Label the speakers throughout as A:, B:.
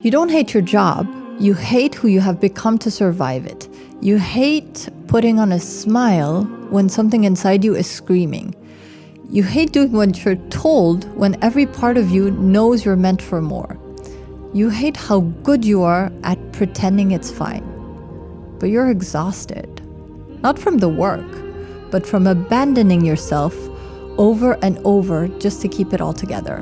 A: You don't hate your job. You hate who you have become to survive it. You hate putting on a smile when something inside you is screaming. You hate doing what you're told when every part of you knows you're meant for more. You hate how good you are at pretending it's fine. But you're exhausted. Not from the work, but from abandoning yourself over and over just to keep it all together.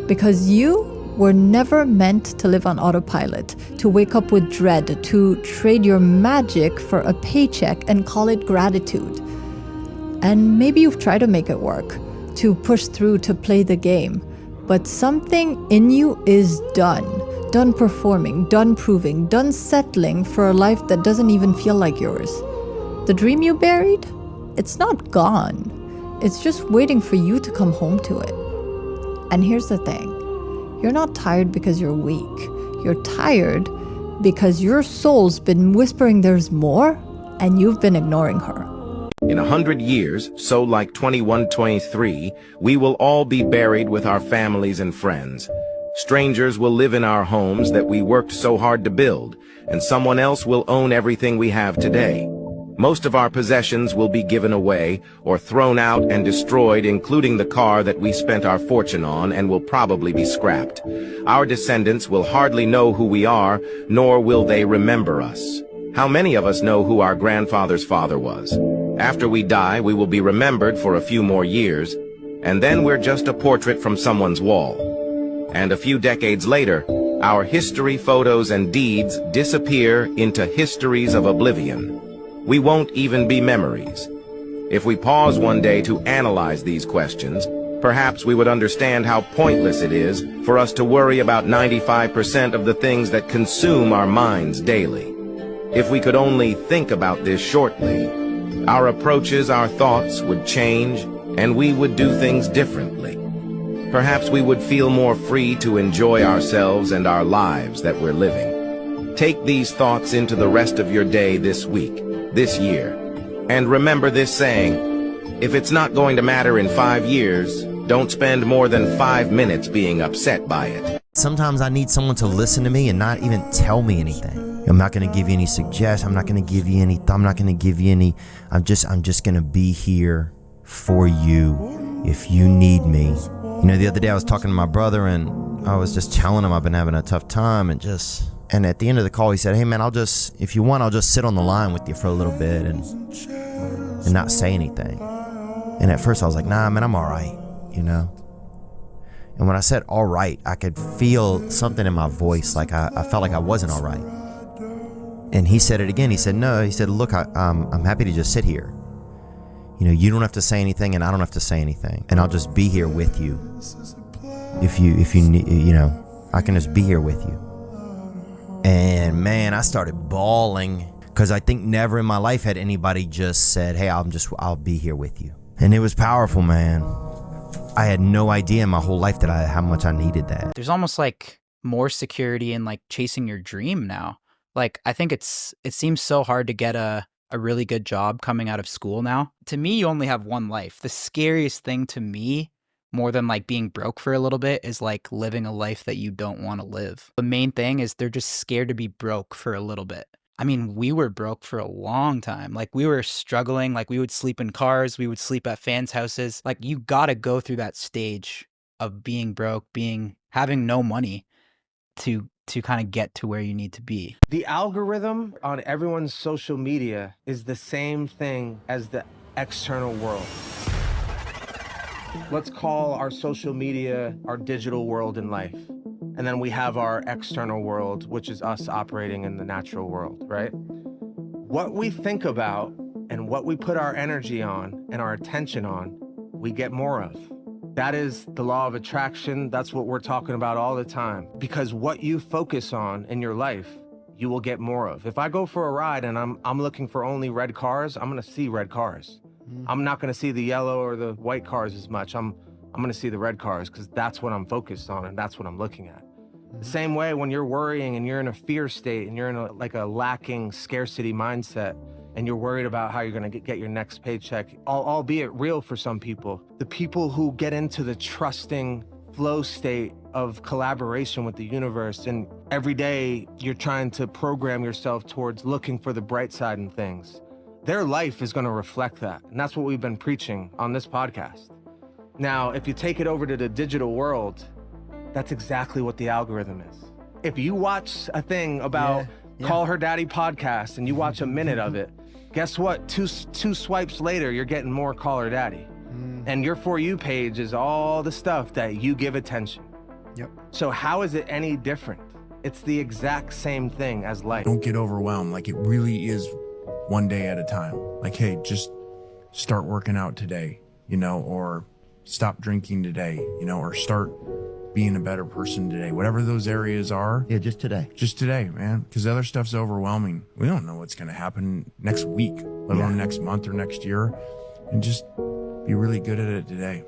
A: Because you were never meant to live on autopilot, to wake up with dread, to trade your magic for a paycheck and call it gratitude. And maybe you've tried to make it work, to push through, to play the game. But something in you is done. Done performing, done proving, done settling for a life that doesn't even feel like yours. The dream you buried? It's not gone. It's just waiting for you to come home to it. And here's the thing. You're not tired because you're weak. You're tired because your soul's been whispering there's more, and you've been ignoring her.
B: In 100 years, so like 2123, we will all be buried with our families and friends. Strangers will live in our homes that we worked so hard to build, and someone else will own everything we have today. Most of our possessions will be given away or thrown out and destroyed, including the car that we spent our fortune on, and will probably be scrapped. Our descendants will hardly know who we are, nor will they remember us. How many of us know who our grandfather's father was? After we die, we will be remembered for a few more years, and then we're just a portrait from someone's wall. And a few decades later, our history, photos, and deeds disappear into histories of oblivion. We won't even be memories. If we pause one day to analyze these questions, perhaps we would understand how pointless it is for us to worry about 95% of the things that consume our minds daily. If we could only think about this shortly, our approaches, our thoughts would change, and we would do things differently. Perhaps we would feel more free to enjoy ourselves and our lives that we're living. Take these thoughts into the rest of your day this week, this year. And remember this saying, if it's not going to matter in 5 years, don't spend more than 5 minutes being upset by it.
C: Sometimes I need someone to listen to me and not even tell me anything. I'm not going to give you any suggestions. I'm not going to give you any. I'm just going to be here for you if you need me. You know, the other day I was talking to my brother and I was just telling him I've been having a tough time and at the end of the call he said, hey man, if you want, I'll just sit on the line with you for a little bit and not say anything. And at first I was like, nah man, I'm all right, you know? And when I said all right, I could feel something in my voice, like I felt like I wasn't all right. And he said it again. He said, no, he said, look, I'm happy to just sit here. You know, you don't have to say anything and I don't have to say anything. And I'll just be here with you. If you need, you know, I can just be here with you. And man, I started bawling because I think never in my life had anybody just said, hey, I'll be here with you. And it was powerful, man. I had no idea in my whole life how much I needed that.
D: There's almost like more security in like chasing your dream now. Like, I think it seems so hard to get a really good job coming out of school now. To me, you only have one life. The scariest thing to me, more than like being broke for a little bit, is like living a life that you don't want to live. The main thing is they're just scared to be broke for a little bit. I mean, we were broke for a long time. Like, we were struggling. Like, we would sleep in cars. We would sleep at fans' houses. Like, you got to go through that stage of being broke, having no money to kind of get to where you need to be.
E: The algorithm on everyone's social media is the same thing as the external world. Let's call our social media our digital world in life. And then we have our external world, which is us operating in the natural world, right? What we think about and what we put our energy on and our attention on, we get more of. That is the law of attraction. That's what we're talking about all the time. Because what you focus on in your life, you will get more of. If I go for a ride and I'm looking for only red cars, I'm gonna see red cars. I'm not gonna see the yellow or the white cars as much. I'm gonna see the red cars because that's what I'm focused on and that's what I'm looking at. The same way when you're worrying and you're in a fear state and you're in a lacking scarcity mindset, and you're worried about how you're gonna get your next paycheck, albeit real for some people. The people who get into the trusting flow state of collaboration with the universe, and every day you're trying to program yourself towards looking for the bright side in things, their life is going to reflect that. And that's what we've been preaching on this podcast. Now, if you take it over to the digital world, that's exactly what the algorithm is. If you watch a thing about Call Her Daddy podcast and you watch a minute of it, guess what? Two swipes later, you're getting more Call Her Daddy. And your For You page is all the stuff that you give attention.
F: Yep.
E: So how is it any different? It's the exact same thing as life.
F: Don't get overwhelmed. Like, it really is one day at a time. Like, hey, just start working out today, you know, or stop drinking today, you know, or start being a better person today. Whatever those areas are.
C: Yeah, just today.
F: Just today, man. Because the other stuff's overwhelming. We don't know what's going to happen next week, let alone next month or next year. And just be really good at it today.